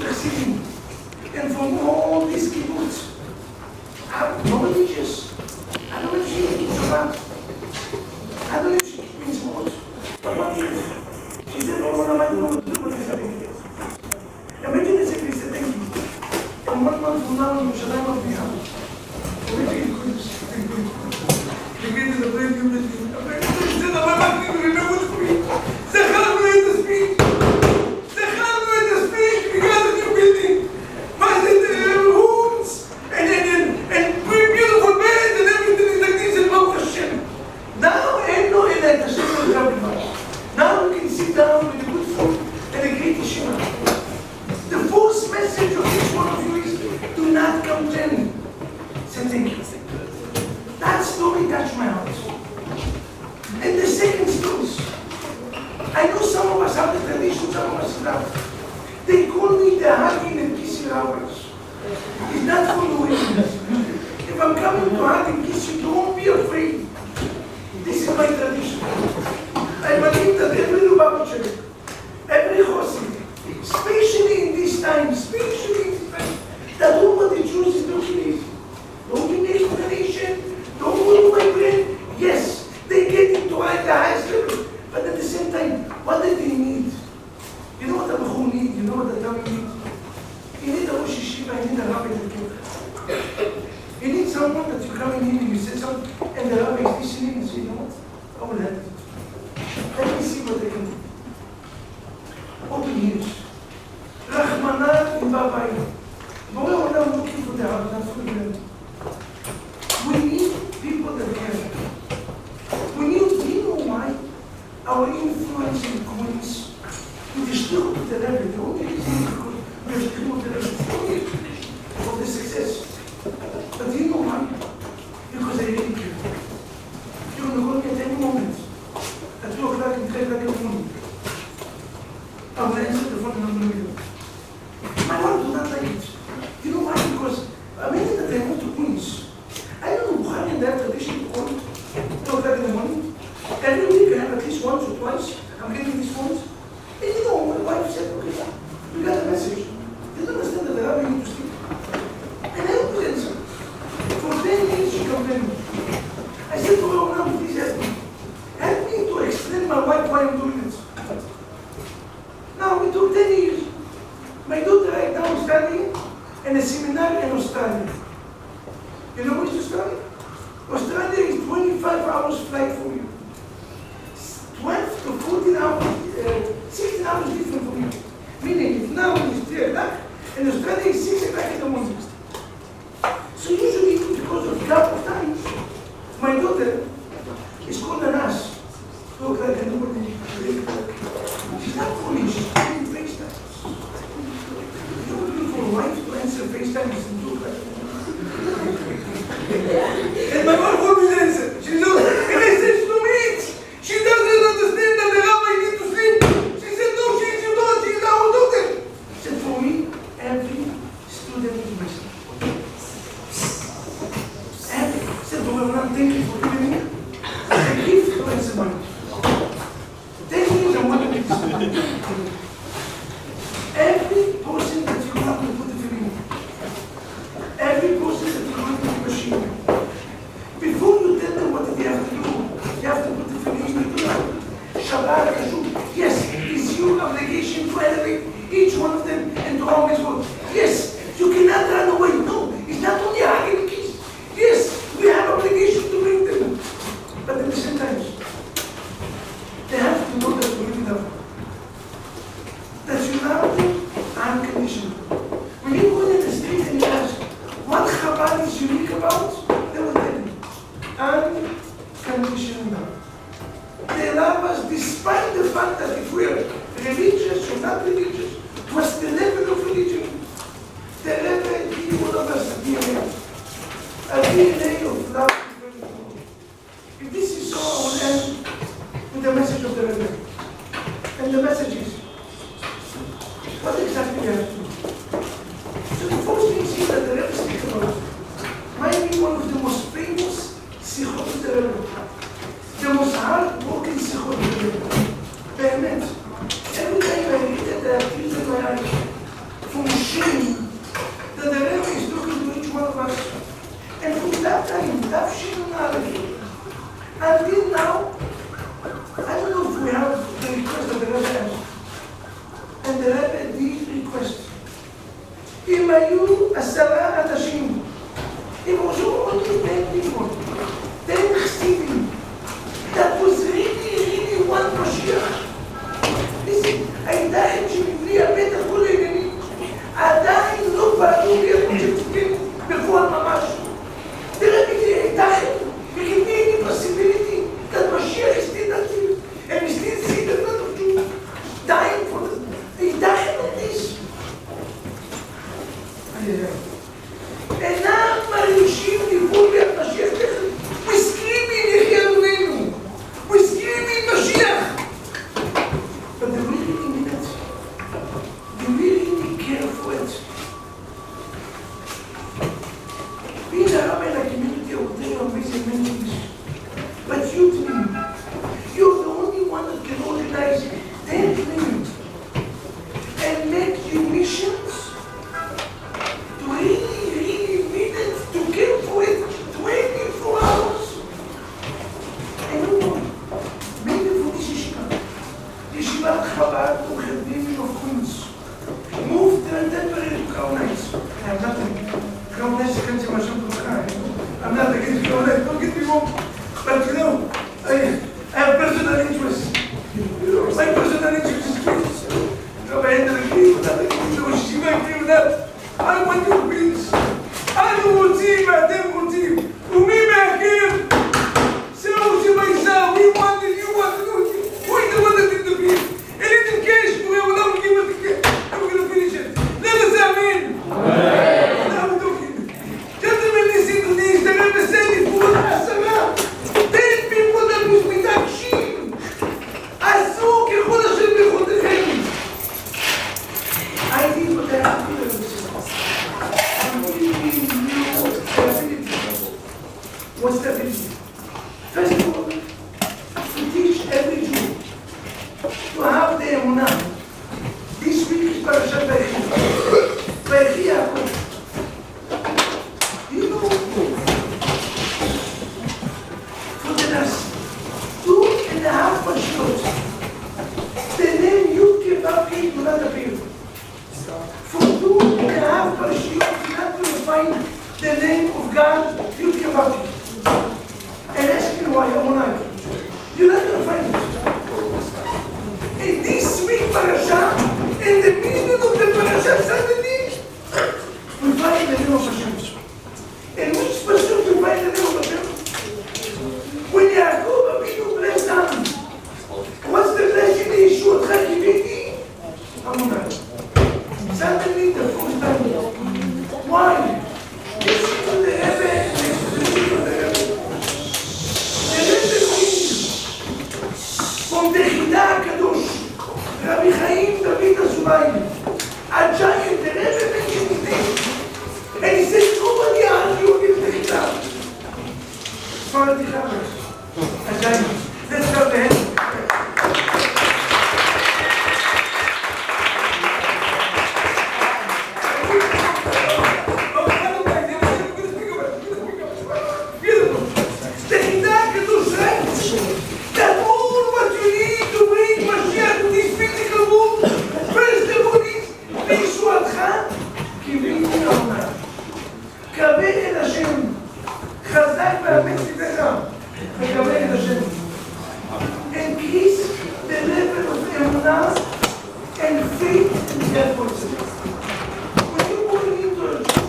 Chassidim, and from all these kibbutz. I'm not religious. I don't know if she keeps Shabbat. I don't know if she means more. But what if? She said, oh, I don't know what to do with this. Imagine this if he said, thank you. And 1 month from now, you shall not be happy. Imagine you could just think of it. You get to the brand new business. I'm like, he said, I'm not going to remember the speech. Say, how do you the speech? Say, how do you the speech? Because of your building. My rooms and beautiful beds and everything is like this and Baruch Hashem. Now, ain't no Elet Hashem will come about. Now you can sit down with a good food and a great yeshiva. The first message of each one of you is, do not complain. Say thank you. That story touched my heart. And the second story, I know some of us have the tradition, some of us don't. They call me the hugging and kissing hours. It's not for no reason. If I'm coming to hug and kiss you, don't be afraid. This is my tradition. I believe that every Lubavitcher, every Chosid, especially in this time, that nobody chooses to kill. Don't give me explanation, don't move my brain. Yes, they get into the highest level, but at the same time, what do they need? You know what a Bachur needs? You know what a Talmid needs? You need a Rosh Yeshiva, you need a rabbi that can. You need someone that you come in and you say something, and the rabbi is listening and say, you know what? I will help you. Let me see what they can do. Open ears. Rahmanah in Babayim. Borei Olam looking for the heart, not for the head. We need people that care. We need, do you know why? Our influence in Queens, in the shtichut of the Rebbe, the only reason is because we have shtichut of the Rebbe, it's only for the success. But do you know why? Because I really care. You can call me at any moment. At 2 o'clock and 3 o'clock in the morning. I will answer the phone and I'm going to do it. My wife does not like it. You know why? Because I mean that I went to Queens. I don't know Bukhari and their tradition to call 2 o'clock in the morning. Every week I have at least once or twice. I'm getting these phones. And you know, my wife said, okay, we got a message. You don't understand that the rabbi needs to sleep. And I don't answer. For 10 years she complained. I said to her, now please help me. Help me to explain my wife why I'm doing it. Now we took 10 years. My daughter right now is studying in a seminar in Australia. You know which Australia? Australia is 25 hours flight from you. 12 to 14 hours, 16 hours different from you. Meaning, if now it's 3 o'clock, and Australia is 6 o'clock in the morning. So usually, because of gap of time, my daughter is called a nurse. 2 o'clock in the morning, 3 o'clock. She's not foolish, she's doing FaceTime. You're looking for a wife to answer FaceTime in 2 o'clock. And my wife always answers. She knows, and I said, to me, she doesn't understand that the rabbi needs to sleep. She said, no, she's your daughter, she's our daughter. She said, for me, every student is my son. Every. She said, but I'm not thanking for giving me a gift to answer money. 10 years and 1 week. Every person that you have to put the feeling, every person that you have to give a shiur. Before you tell them what they have to do, you have to put the feeling in the Shabbat, Kashu. Yes, it's your obligation to elevate each one of them and to always work. Yes, you cannot run away. No, it's not only a hug and kiss. Yes, we have obligation to bring them. But at the same time, they have to know that we live enough. That you love them unconditionally. When you go in the street and you ask, what Chabad is unique about? They will tell you. Unconditional love. They love us despite the fact that if we are religious or not religious, what's the level of religion? The level give all of us a DNA. A DNA of love. If this is so, I will end with the message of the rabbi. And the message is, what exactly we have to do? So the first thing is that the rabbi speaks about might be one of the most famous sichot of the rabbi. The most hard-working sichot of the rabbi. באמת. shame that the rabbi is talking to each one of us. And from that time, that shame until now, I don't know if we have the request that the rabbi asked. And the rabbi did request. אם היו 10 אנשים, אם הושאו only 10 people, 10 חסידים, that was really one Mashiach. Listen, הידיים שמבלי הבית הכל העניינים, עדיין לא פעלו בידות שתפקים בפועל ממש. תראה בגלל הידיים, believe any possibility that Mashiach is still active and we still see the blood of Jews dying for this. They dying on this. אינם מרגישים דיבור ביד משיח. We screaming יחי אדוננו. We screaming משיח. But they really need it. They really need care for it. Being a rabbi in a community of there are amazing many things. But you to me, you're the only one that can organize 10 things and make you missions to really need it, to care for it 24 hours. I don't know, maybe for this yeshiva Chabad or ורבינו of Queens, moved temporarily to Crown Heights. I'm not Crown Heights against Hashem Totchai. I'm not against Crown Heights, don't get me wrong. But you know, I have personal interest. My personal interest is Queens. I agree with that. I agree with that. I want you Queens. אנו רוצים ואתם רוצים. ומי מהגר? זהו שבייסר. We wanted, you wanted. Who is the one that did the beat? And it in cash. לעולם give us the cash. And we're going to finish it. Let us amen. Now we're talking. Gentlemen, listen to this. The Rebbe said it for 10 people that was מתעקשים. עשו ככל אשר ביכולתכם. I did what I have to do. What's the ability? First of all, to teach every Jew to have the emunah. This week is Parashat Vayechi Yaakov. You know, for the last 2.5 parashot, the name Yud-Keh-Vav-Keh do not appear. For 2.5 parashot, you're not going to find the name of God, Yud-Keh-Vav-Keh. And ask me why, Amonai. You're not going to find it. And this week parasha, in the middle of the parasha, suddenly, we find the name of Hashem. And which person we find the name of Hashem? When Yaakov Avinu blessed them, what's the blessing that Yeshua Chakiviti? Amonai. Suddenly, the first time. Why? Listen to the Rebbe. From the Chida HaKadosh, Rabbi Chaim David Azubai, a giant, the Rebbe mentioned his name, and he said, nobody argue against the Chida. Follow the Chida. A giant. Let's clap the hands. Increase the level of emunah and faith in the efforts. When you go into a job,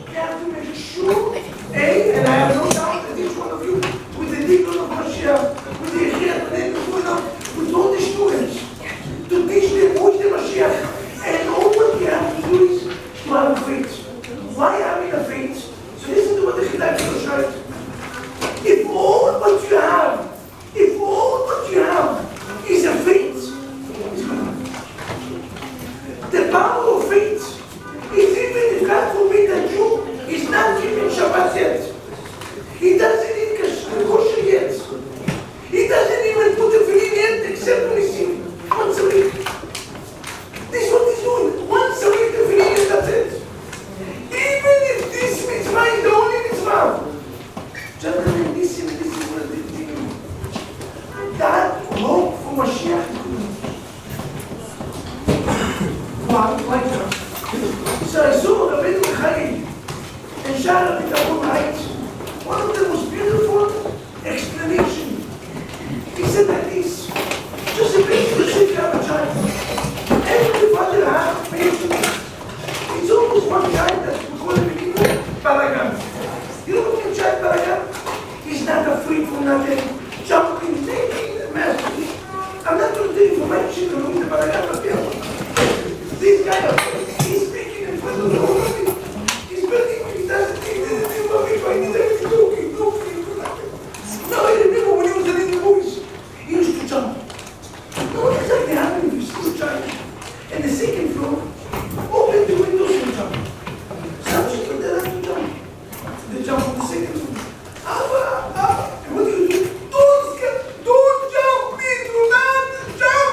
you have to make sure, and I have no doubt that each one of you, with the deacon of Mashiach, with the Yechid, with all the students, to teach them who is the Mashiach, and all what you have to do is to have faith. Why having a faith? So listen to what the Chida HaKadosh writes. If all what you have is a faith, the power of faith is even if God forbid that Jew is not keeping Shabbat yet. He doesn't eat kosher yet. He doesn't even put the tefillin yet except when he's once a week. This is what he's doing. Once a week the tefillin, that's So I saw ורבינו בחיים, and Shara Pitaron right, one of the most beautiful explanation. He said like this, just a bit to shake out a child. Every father has patience. It's almost one child that we call him in Hebrew, balagan. You know what means child balagan? He's not afraid for nothing, jumping, taking the mastery. I'm not going to do information on the balagan, but this guy, he's speaking in front of the whole thing. He's building, he doesn't need anything about me, but he's everything talking. No, I remember when he was a little boy, he used to jump. No, what exactly happened if you see a child? And the second floor, open the windows and jump. Some children, they like to jump. They jump on the second floor. And what do you do? Don't jump, please, do not jump.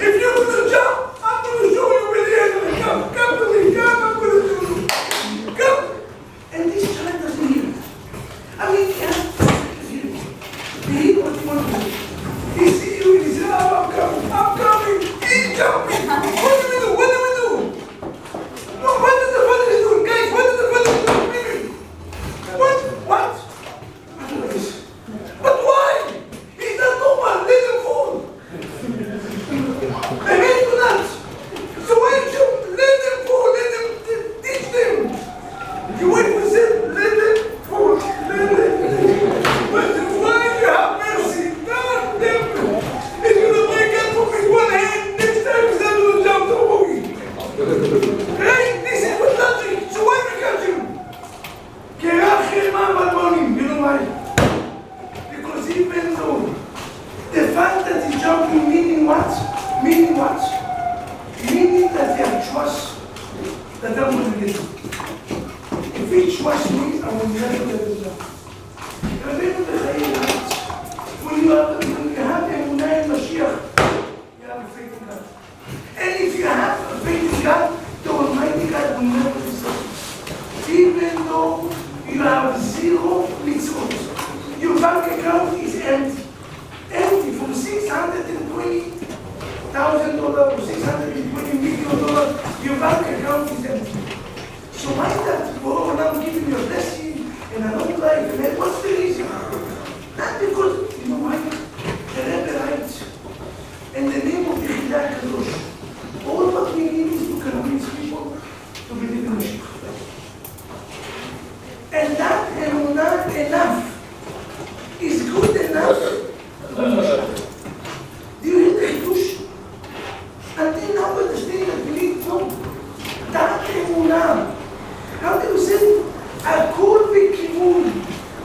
If you're going to jump, I'm going to show you where the end of it. Come to me, come, I'm going to do it. Come. And this child doesn't hear it. I mean, he hear what you want to do. He see you and he says, I'm coming. He's jumping. What do we do? No, what is the father doing? Guys, what is the father doing? What? I don't know this. But why? He's not normal. Let him fall. I mean, do not. So why don't you let them fall? Let them teach them. You wait for them. Let them fall. Let them. But why do you have mercy? Not them. If you're going to wake up with one hand, next time he's not going to jump to a boogie. Right? This is what logic. So why we catch him? You know why? Because even though the fact that he's jumping, meaning what? Meaning that they have trust that I'm going to get him. If he trusts me, I will never let him down. Ravinu בחיים, when you have אמונה in Mashiach, you have a faith in God. And if you have a faith in God, the Almighty God will never disappoint. Even though you have zero mitzvot, your bank account is empty. Empty from $620,000 to $620 million, your bank account is empty. So why that? Oh, now I'm giving you a blessing and a long life. And what's the reason? Not because, you know why? The Rebbe writes, in the name of the Chidah Kadosh, all what we need is to convince people to believe in Mashiach. And that emunah enough is good enough to be Mashiach. Do you hear the Chidush? Until now we understand that we need no. That emunah. How do you say? הכל בכיוון.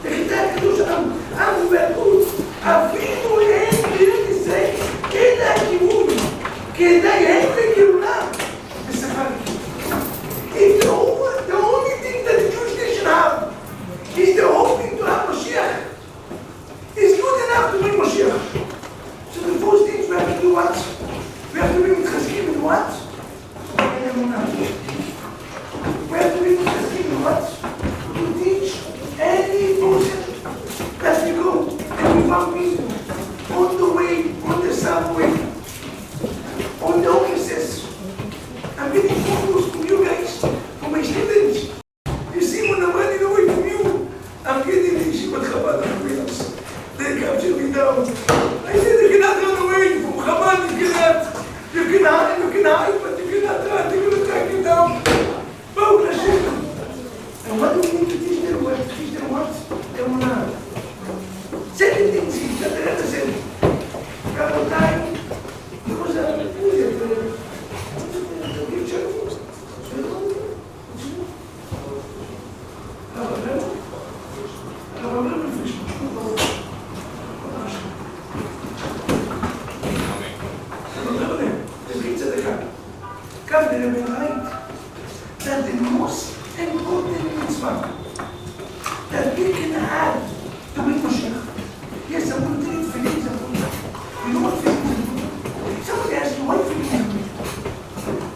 תחידה הקדוש עם והגות. אפילו הם בריאות ישראל כדאי הכיוון. כדאי הם לגאולה. בשפה If the only thing that the Jewish nation have is the hoping to have Mashiach, is good enough to bring Mashiach. So the first things we have to do what? We have to be מתחזקים in what? In אמונה. We have to be מתחזקים in what? To teach any person that we go and we found people on the way, on the subway, on the offices. I'm getting photos from you guys, from my students. You see, when I'm running away from you, I'm getting the Yeshivat Chabad Rabbinos. They capture me down. I said, you cannot run away from Chabad, you can hide, but you cannot run, they're going to track you down. Baruch Hashem. And what do we need to teach them? We have to teach them what? Emunah. Second thing is that the Rebbe said, Rabotai, there was a that the most important mitzvah that we can add to be Mashiach. Yes, I'm going to take feelings. You know what feelings are? Somebody asked me, why feelings?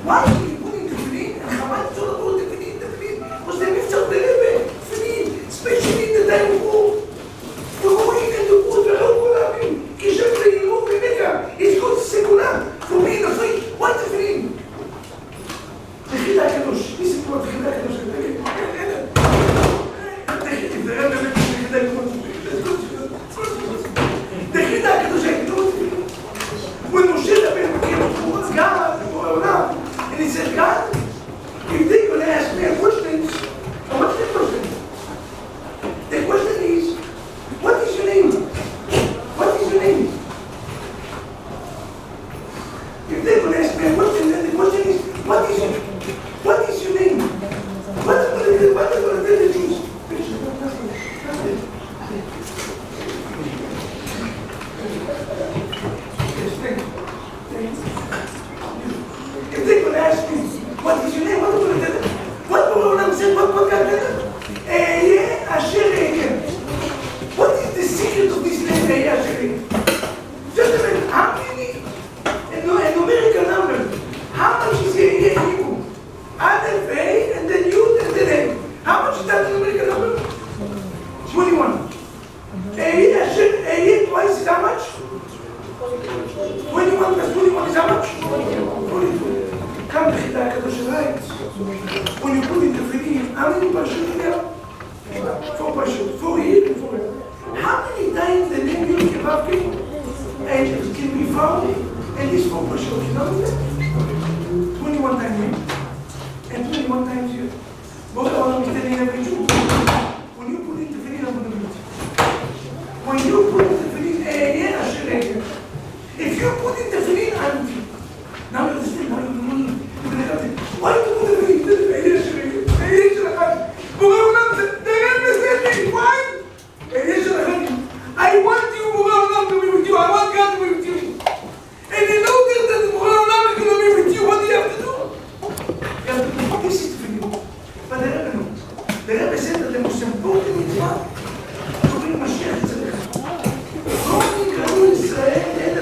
Why are you putting the feeling? And Chabad told about the feeling. Was the mitzvah of the Rebbe? Feeling, especially in the time of war. The Goyim and the Jews were all collabing. Kishem le'ilum v'nega. It's called secular for being afraid. Why the feeling? The Chidah Kadosh. Listen to what what are going to do the Jews? If they're going to ask me, what is your name? What are going to tell them? What Laulam said? What God tell them? Asher Vaknin. What is the secret of this name, Asher Vaknin? Just a minute. How many? An numerical number. How much is in Hebrew? Aleph, A, and then Yud, and then A. How much is that numerical number? 21. A twice is how much? 21 plus 21 is how much? 42. Come to the Kadosh right. When you put in the tefillin, how many parshut in there? 4 parshut. 4 here and 4 here. How many times the name Yud Kevavkin and it can be found in these 4 parshut? You know that? 21 times here and 21 times here. Both of them is telling every Jew. When you put in the tefillin, I'm going to do it. When you put in the tefillin, Asher Vaknin. If you put in the tefillin, I'm with you. Now you understand how you do it. Why do you put the tefillin? Why? I want you, Murano, to be with you. I want God to be with you. And in order that Murano is going to be with you, what do you have to do? You have to do this for you. But the Rebbe knows. The Rebbe said that the most important mitzvah to bring Mashiach is the only God in Israel and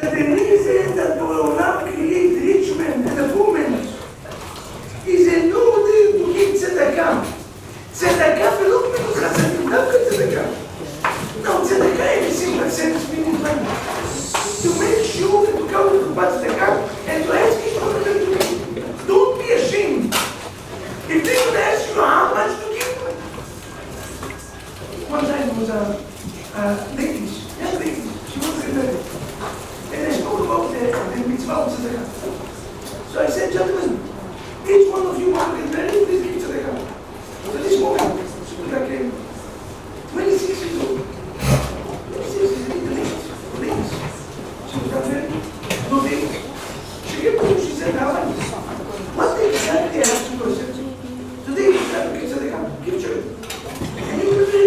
the reason that Laulam created rich men and poor men is in order to give tzedakah. Tzedakah ולא גמילות חסדים, דווקא tzedakah. Now tzedakah in a simple sense meaning to make sure that you come to the tzedakah and to ask people what to give. Don't be ashamed. If they would ask you how much to give, one time there was a lady, young lady, she was married. And I spoke about the mitzvah of tzedakah. So I said, gentlemen, each one of you want to get married, please give tzedakah. So this woman, like 26 years old, 26 years old, ladies. She was not married, no dates. She came to me, she said, how much? What day exactly I have to go? Today is give tzedakah, give charity. And you will be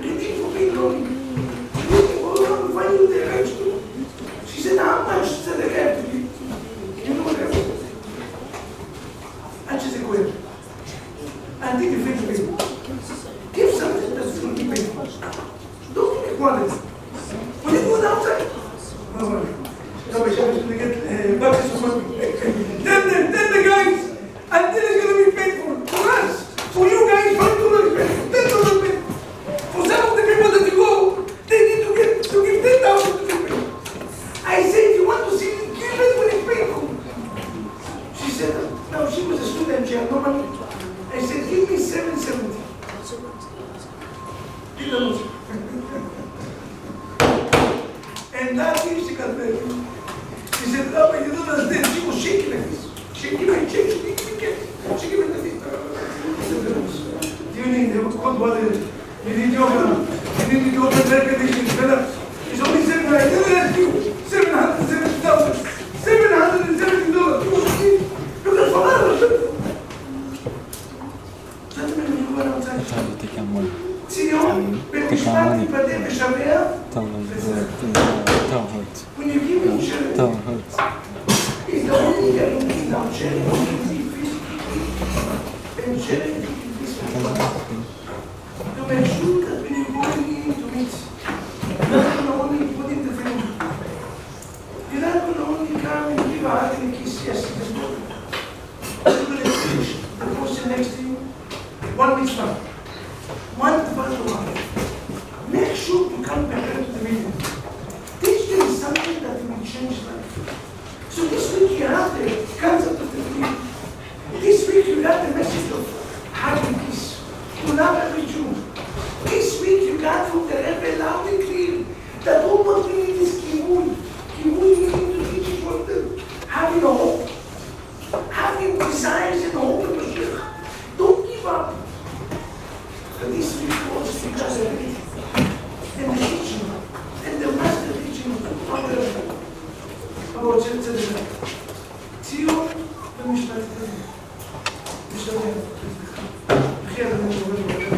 redeemed for being lonely. Redeemed for all, find you the urge to. She said, how much tzedakah I have to give? You know what I have? And she said, go ahead. And take the faith of it. Give something that's going to be paid. Don't give quantity. When you go outside, Rabbi Shabbos is going to get baptism of money. Then the guys, until it's going to be paid for us. For you guys, $5 is paid. $10 is paid. For some of the people that you go, they need to give $10,000 to be paid. I said, if you want to see it, give it when it's paid for. She said, no, she was a student, she had no money. I said, give me $770. And that year she got married. She said, Rabbi, you don't understand. She was shaking like this. Shaking my check, shaking like this. Do you need cold water? You need yoga. You need yoga, air conditioning. It's only $700. I never asked you. $770,000. $770. Look at for ציון, במשפט ייפדה ושבע, when you give him charity, he's the only guy who gives down charity, and charity is to make sure that when you go in to meet, you're not going to only put in the film. You're not going to only come and give a hug and a kiss, yes, it's good. You're going to finish the person next to you. One mitzvah. One mitzvah. Make sure to come prepared to the meeting. Teach them something that will change life. So this week you have the concept of the meeting. This week you got the message of hug and kiss. To love every Jew. This week you got from the Rebbe loud and clear that all what we need is kibbutz. Kibbutz meaning to teach each other. Having a hope. Having desires and hope in Mashiach. Don't give up. משפט כזה. משתדל. וכי אדוננו שעובד בבית.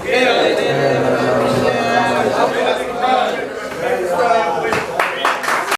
Yeah.